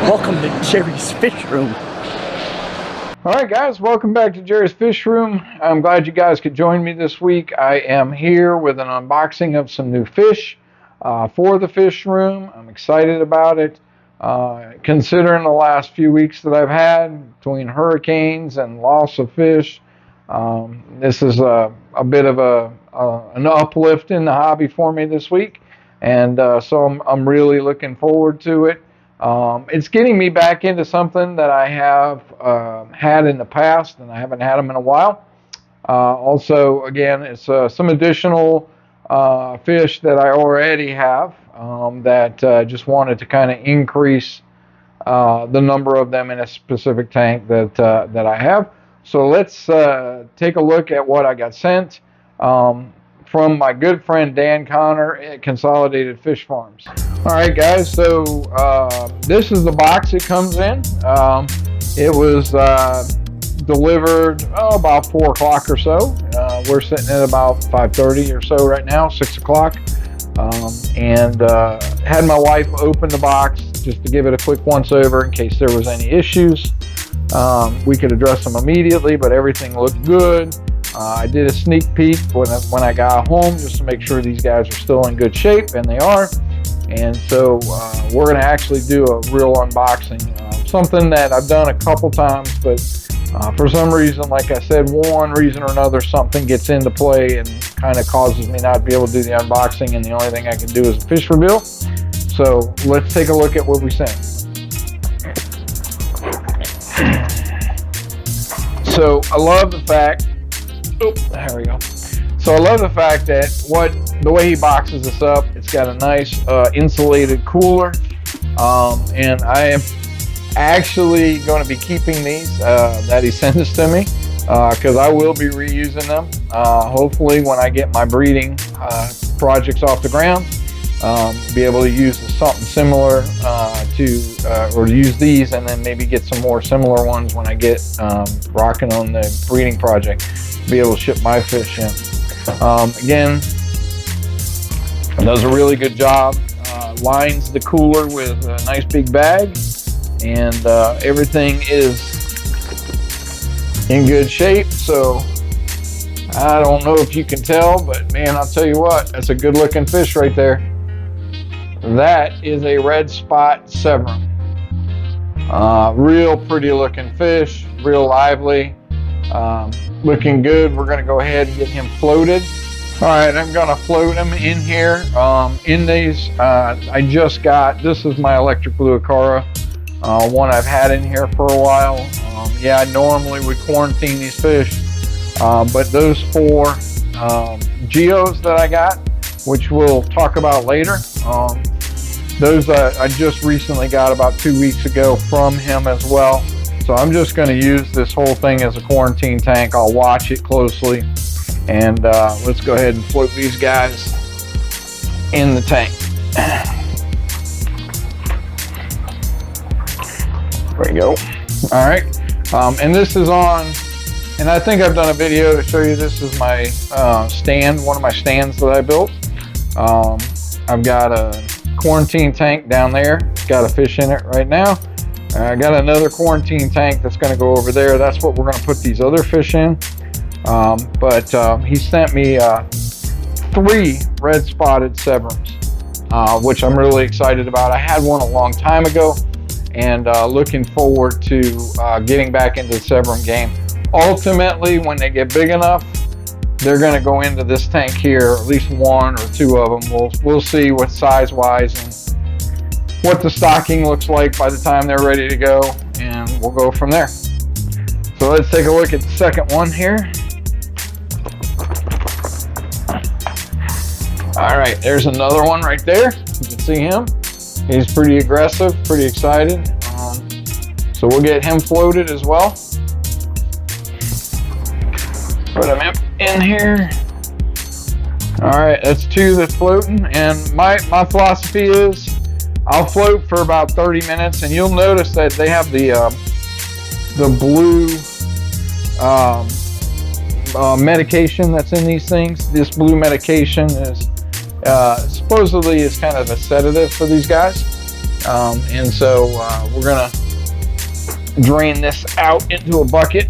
Welcome to Jerry's Fish Room. All right, guys, welcome back to Jerry's Fish Room. I'm glad you guys could join me this week. I am here with an unboxing of some new fish for the fish room. I'm excited about it. Considering the last few weeks that I've had between hurricanes and loss of fish, this is a bit of an uplift in the hobby for me this week, and so I'm really looking forward to it. It's getting me back into something that I have had in the past, and I haven't had them in a while. Also, again, it's some additional fish that I already have that just wanted to kind of increase the number of them in a specific tank that I have. So let's take a look at what I got sent from my good friend Dan Connor at Consolidated Fish Farms. All right, guys, so this is the box it comes in. It was delivered about 4 o'clock or so. We're sitting at about 5:30 or so right now, 6 o'clock. And had my wife open the box just to give it a quick once over in case there was any issues. We could address them immediately, but everything looked good. I did a sneak peek when I got home just to make sure these guys are still in good shape, and they are. And so we're going to actually do a real unboxing, something that I've done a couple times, but for some reason, like I said, one reason or another, something gets into play and kind of causes me not to be able to do the unboxing, and the only thing I can do is a fish reveal. So let's take a look at what we sent. So I love the fact, there we go. So I love the fact that the way he boxes this up, it's got a nice insulated cooler, and I am actually going to be keeping these that he sent us to me because I will be reusing them. Hopefully, when I get my breeding projects off the ground, be able to use something similar or use these, and then maybe get some more similar ones when I get rocking on the breeding project. Be able to ship my fish in. Again, does a really good job. Lines the cooler with a nice big bag, and everything is in good shape. So I don't know if you can tell, but man, I'll tell you what, that's a good looking fish right there. That is a red spot Severum. Real pretty looking fish, real lively. Looking good. We're going to go ahead and get him floated. All right, I'm going to float him in here. In these, I just got, this is my electric blue Acara, one I've had in here for a while. Yeah, I normally would quarantine these fish, but those 4 Geos that I got, which we'll talk about later, those I just recently got about 2 weeks ago from him as well. So I'm just going to use this whole thing as a quarantine tank. I'll watch it closely, and let's go ahead and float these guys in the tank. There we go. All right, and this is on, and I think I've done a video to show you. This is my stand, one of my stands that I built. I've got a quarantine tank down there. It's got a fish in it right now. I got another quarantine tank that's going to go over there. That's what we're going to put these other fish in. But he sent me 3 red spotted Severums, which I'm really excited about. I had one a long time ago, and looking forward to getting back into the Severum game. Ultimately, when they get big enough, they're going to go into this tank here, at least 1 or 2 of them. We'll see what size-wise and what the stocking looks like by the time they're ready to go, and we'll go from there. So let's take a look at the second one here. All right, there's another one right there. You can see him. He's pretty aggressive, pretty excited. So we'll get him floated as well. Put him in here. All right, that's 2 that's floating, and my philosophy is I'll float for about 30 minutes, and you'll notice that they have the blue medication that's in these things. This blue medication is supposedly is kind of a sedative for these guys, And so we're gonna drain this out into a bucket.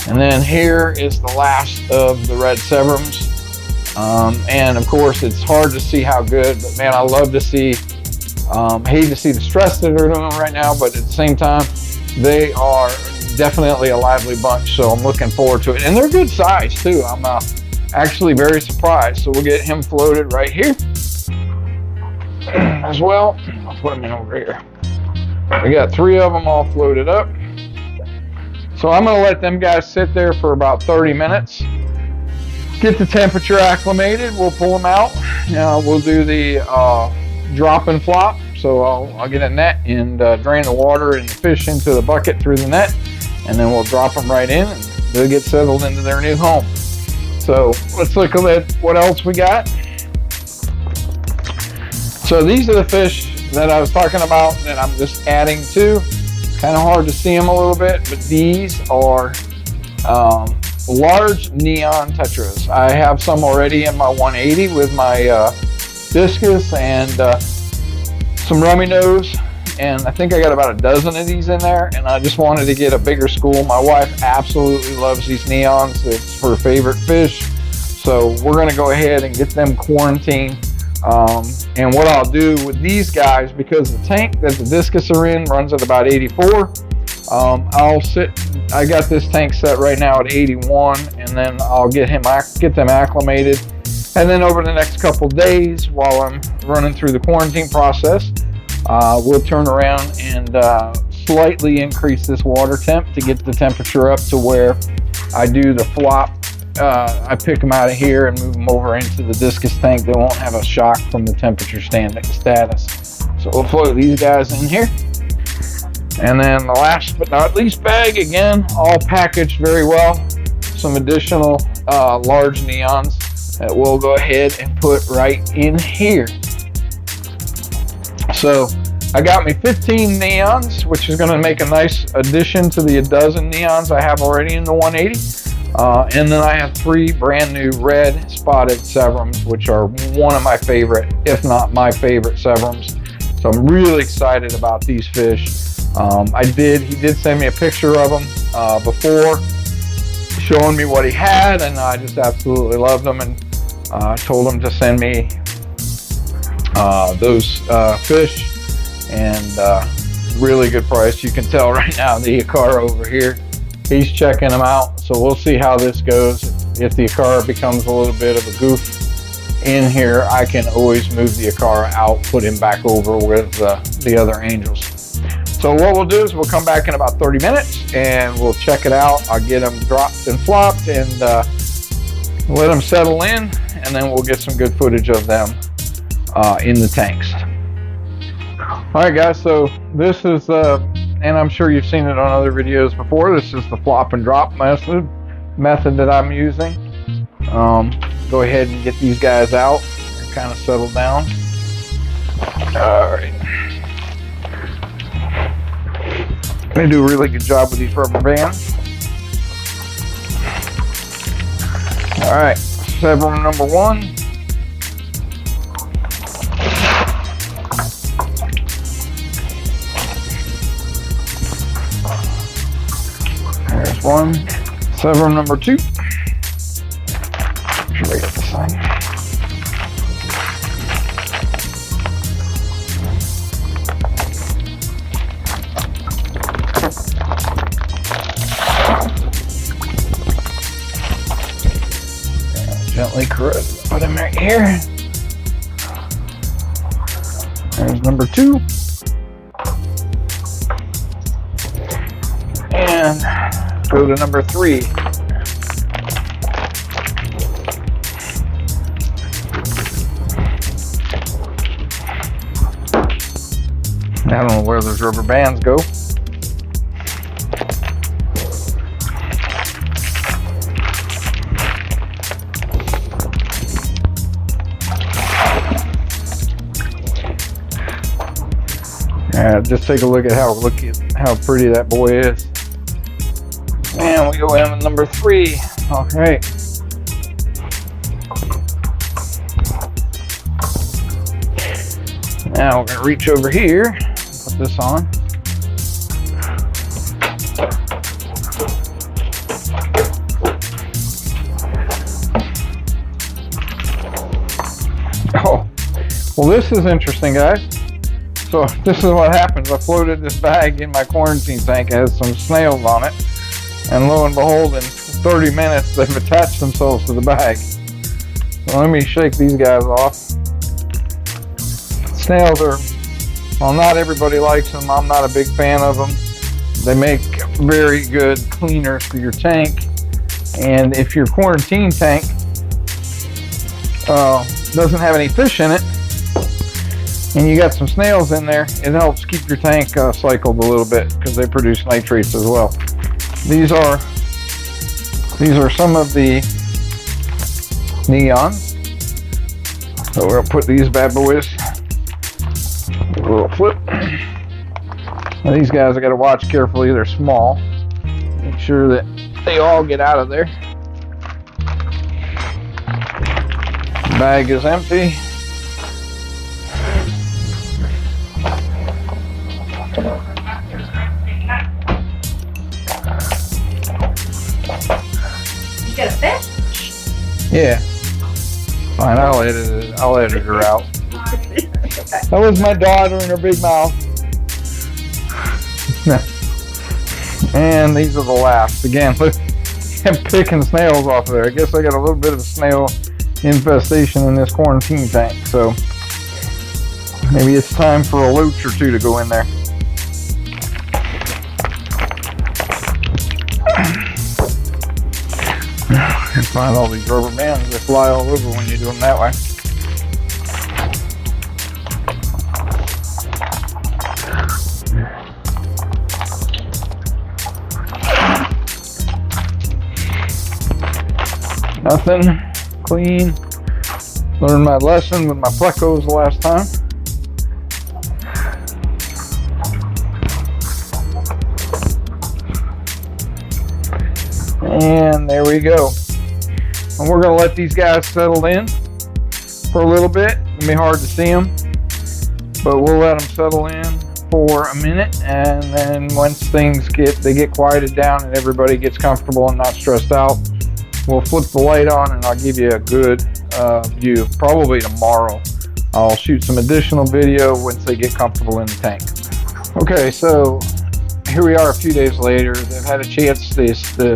And then here is the last of the red severums. And of course it's hard to see how good, but man, I love to see, hate to see the stress that they're doing right now, but at the same time, they are definitely a lively bunch, so I'm looking forward to it. And they're good size too. I'm actually very surprised. So we'll get him floated right here as well. I'll put him in over here. We got 3 of them all floated up. So I'm gonna let them guys sit there for about 30 minutes. Get the temperature acclimated. We'll pull them out. We'll do the drop and flop. So I'll get a net and drain the water and the fish into the bucket through the net, and then we'll drop them right in and they'll get settled into their new home. So let's look at what else we got. So these are the fish that I was talking about that I'm just adding to. It's kind of hard to see them a little bit, but these are large neon tetras. I have some already in my 180 with my discus and some rummy nose, and I think I got about a dozen of these in there, and I just wanted to get a bigger school. My wife absolutely loves these neons. It's her favorite fish, so we're going to go ahead and get them quarantined. And what I'll do with these guys, because the tank that the discus are in runs at about 84, I got this tank set right now at 81, and then I'll get them acclimated. And then over the next couple days, while I'm running through the quarantine process, we'll turn around and slightly increase this water temp to get the temperature up to where I do the flop. I pick them out of here and move them over into the discus tank. They won't have a shock from the temperature status. So we'll float these guys in here. And then the last but not least bag, again, all packaged very well. Some additional large neons that we'll go ahead and put right in here. So I got me 15 neons, which is going to make a nice addition to the dozen neons I have already in the 180. And then I have 3 brand new red spotted severums, which are one of my favorite, if not my favorite severums. So I'm really excited about these fish. He did send me a picture of them before, showing me what he had, and I just absolutely loved them, and told him to send me those fish, and really good price. You can tell right now the Ochart over here, he's checking them out, so we'll see how this goes. If the Ochart becomes a little bit of a goof in here, I can always move the Ochart out, put him back over with the other angels. So what we'll do is we'll come back in about 30 minutes and we'll check it out. I'll get them dropped and flopped and let them settle in, and then we'll get some good footage of them in the tanks. All right, guys, so this is, and I'm sure you've seen it on other videos before, this is the flop and drop method that I'm using. Go ahead and get these guys out. They're kind of settled down. All right. They do a really good job with these rubber bands. All right, severum number 1. There's 1. Severum number 2. Should I get this thing? Gently put him right here. There's number 2. And go to number 3. I don't know where those rubber bands go. Just take a look at how pretty that boy is. And we go in with number 3. Okay. Now we're going to reach over here, put this on. Oh, well, this is interesting, guys. So this is what happens. I floated this bag in my quarantine tank. It has some snails on it. And lo and behold, in 30 minutes, they've attached themselves to the bag. So let me shake these guys off. Snails are, well, not everybody likes them. I'm not a big fan of them. They make very good cleaners for your tank. And if your quarantine tank doesn't have any fish in it, and you got some snails in there, it helps keep your tank cycled a little bit because they produce nitrates as well. These are some of the neons. So we're gonna put these bad boys. A little flip. Now these guys I gotta watch carefully. They're small. Make sure that they all get out of there. The bag is empty. You got a fish? Yeah. Fine, I'll edit her out. That was my daughter and her big mouth. And these are the last. Again, look, I'm picking snails off of there. I guess I got a little bit of a snail infestation in this quarantine tank, so maybe it's time for a loach or two to go in there. And find all these rubber bands that fly all over when you do them that way. Nothing. Clean. Learned my lesson with my plecos the last time. And there we go. And we're going to let these guys settle in for a little bit. It'll be hard to see them, but we'll let them settle in for a minute. And then once things get quieted down and everybody gets comfortable and not stressed out, we'll flip the light on and I'll give you a good view. Probably tomorrow I'll shoot some additional video once they get comfortable in the tank. Okay, so here we are a few days later. They've had a chance to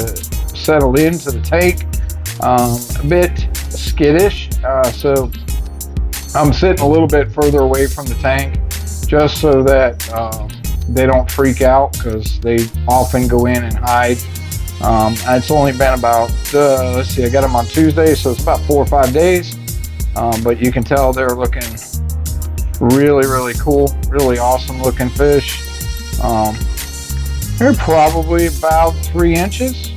settle into the tank. A bit skittish, so I'm sitting a little bit further away from the tank just so that they don't freak out, because they often go in and hide. It's only been about, let's see, I got them on Tuesday, so it's about 4 or 5 days. But you can tell they're looking really, really cool, really awesome looking fish. They're probably about 3 inches.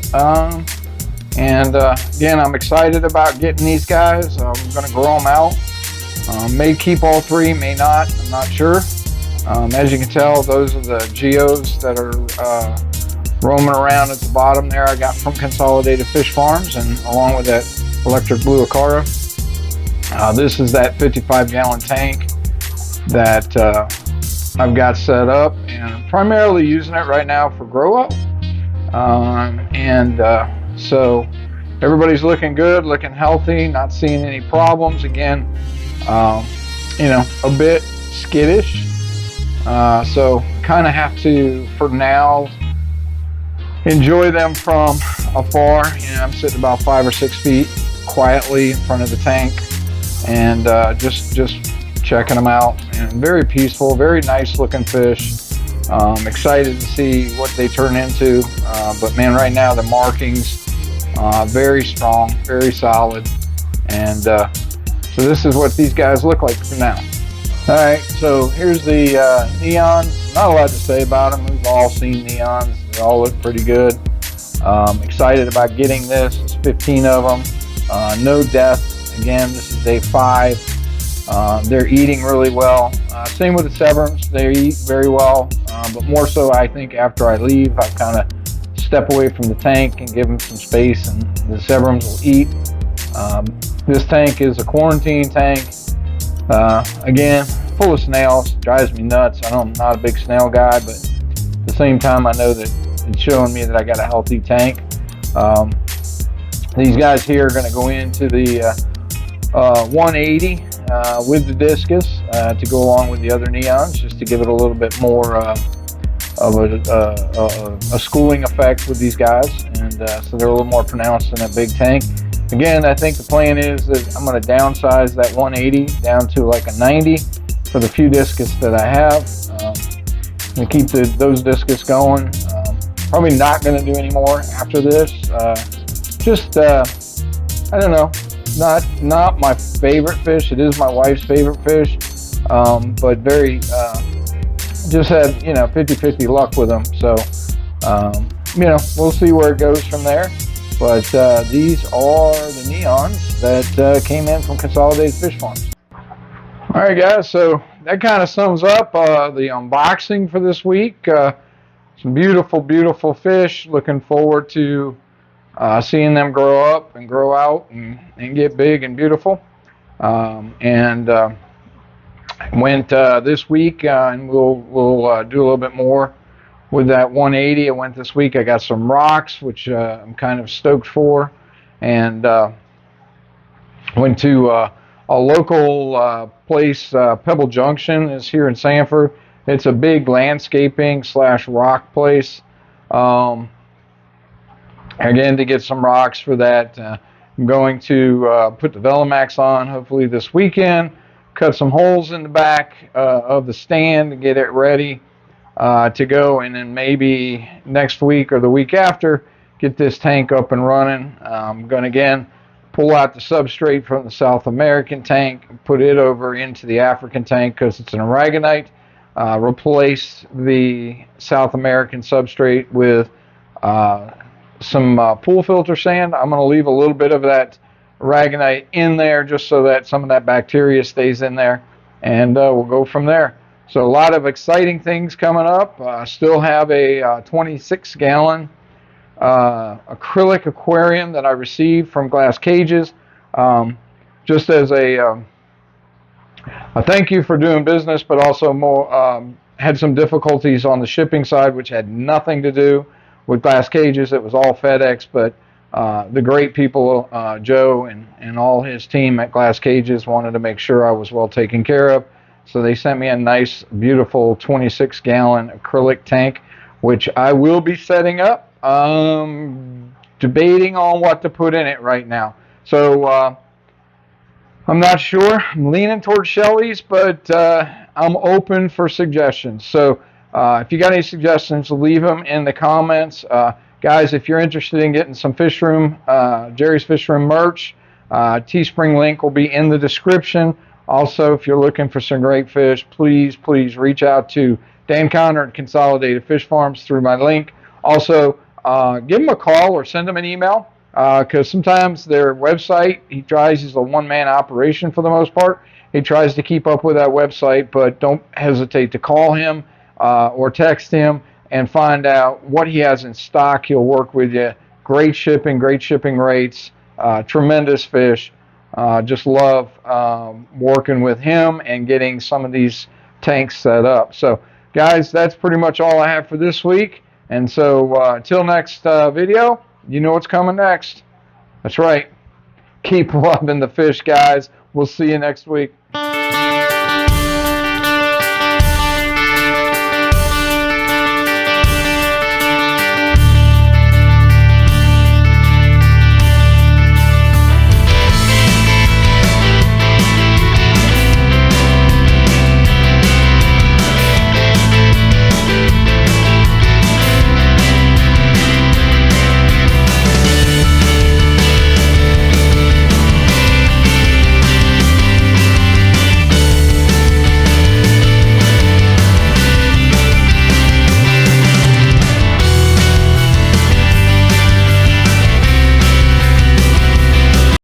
Again, I'm excited about getting these guys. I'm going to grow them out. May keep all 3, may not. I'm not sure. As you can tell, those are the geos that are roaming around at the bottom there. I got from Consolidated Fish Farms, and along with that electric blue Acara. This is that 55-gallon tank that I've got set up, and I'm primarily using it right now for grow up. So everybody's looking good, looking healthy, not seeing any problems. Again, you know, a bit skittish. So kind of have to, for now, enjoy them from afar. You know, I'm sitting about 5 or 6 feet quietly in front of the tank, and just checking them out. And very peaceful, very nice looking fish. Excited to see what they turn into. But man, right now the markings, very strong, very solid. And so this is what these guys look like for now. All right, so here's the neons. Not a lot to say about them. We've all seen neons. They all look pretty good. Excited about getting this. There's 15 of them. No death. Again, this is day 5. They're eating really well. Same with the Sebrums. They eat very well. But more so, I think, after I leave, I kind of step away from the tank and give them some space, and the Sebrums will eat. This tank is a quarantine tank. Again, full of snails. Drives me nuts. I'm not a big snail guy, but at the same time, I know that it's showing me that I got a healthy tank. These guys here are going to go into the 180 with the discus to go along with the other neons, just to give it a little bit more of a schooling effect with these guys, and so they're a little more pronounced in that big tank. Again, I think the plan is that I'm going to downsize that 180 down to like a 90 for the few discus that I have. And keep those discus going. Probably not going to do any more after this. I don't know, not my favorite fish. It is my wife's favorite fish, but very just had 50-50 luck with them. So we'll see where it goes from there. But these are the neons that came in from Consolidated Fish Farms. All right, guys, so that kind of sums up the unboxing for this week. Some beautiful, beautiful fish. Looking forward to seeing them grow up and grow out and get big and beautiful. Went this week, and we'll do a little bit more with that 180. I went this week. I got some rocks, which I'm kind of stoked for, and went to a local place. Pebble Junction is here in Sanford. It's a big landscaping / rock place. Again, to get some rocks for that. I'm going to put the Velamax on hopefully this weekend, cut some holes in the back of the stand to get it ready to go, and then maybe next week or the week after get this tank up and running. I'm going to again pull out the substrate from the South American tank, put it over into the African tank because it's an aragonite, replace the South American substrate with some pool filter sand. I'm going to leave a little bit of that aragonite in there just so that some of that bacteria stays in there, and we'll go from there. So a lot of exciting things coming up. Still have a 26-gallon acrylic aquarium that I received from Glass Cages, just as a thank you for doing business, but also more had some difficulties on the shipping side, which had nothing to do with Glass Cages. It was all FedEx, but the great people, Joe and all his team at Glass Cages, wanted to make sure I was well taken care of. So they sent me a nice, beautiful 26-gallon acrylic tank, which I will be setting up. Debating on what to put in it right now. So I'm not sure. I'm leaning towards Shelly's, but I'm open for suggestions. So if you got any suggestions, leave them in the comments. Guys, if you're interested in getting some Fish Room, Jerry's Fish Room merch, Teespring link will be in the description. Also, if you're looking for some great fish, please reach out to Dan Conner at Consolidated Fish Farms through my link. Also, give them a call or send them an email, because sometimes their website, he's a one-man operation for the most part. He tries to keep up with that website, but don't hesitate to call him or text him and find out what he has in stock. He'll work with you. Great shipping rates, tremendous fish. Just love working with him and getting some of these tanks set up. So, guys, that's pretty much all I have for this week. And so until next video, you know what's coming next. That's right. Keep loving the fish, guys. We'll see you next week.